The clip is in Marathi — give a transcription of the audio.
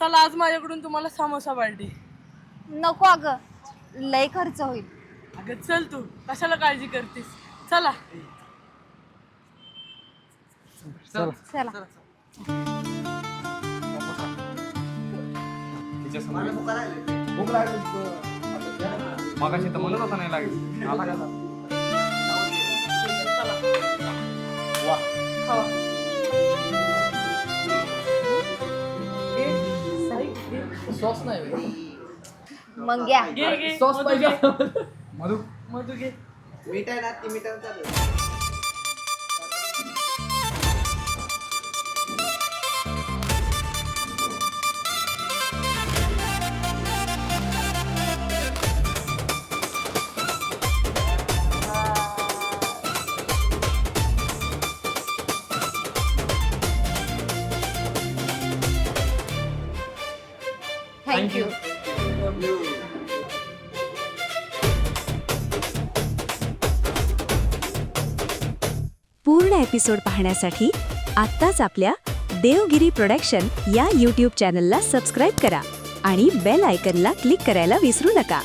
चला आज माझ्याकडून तुम्हाला समोसा पार्टी. नको अगं, लय खर्च होईल. अगं चल तू कशाला काळजी करतेस. चला चला. मगाशी तर म्हणत होता नाही लागेल. आला का? सॉस नाही मग घ्या. घे घे सॉस मधू पाहिजे. घे. मधू मधू घे. मीठ आहे ना ती मीठ चालू. थँक्यू. पूर्ण एपिसोड पाहण्यासाठी आत्ताच आपल्या देवगिरी प्रोडक्शन या यूट्यूब चॅनलला सबस्क्राईब करा आणि बेल आयकनला क्लिक करायला विसरू नका.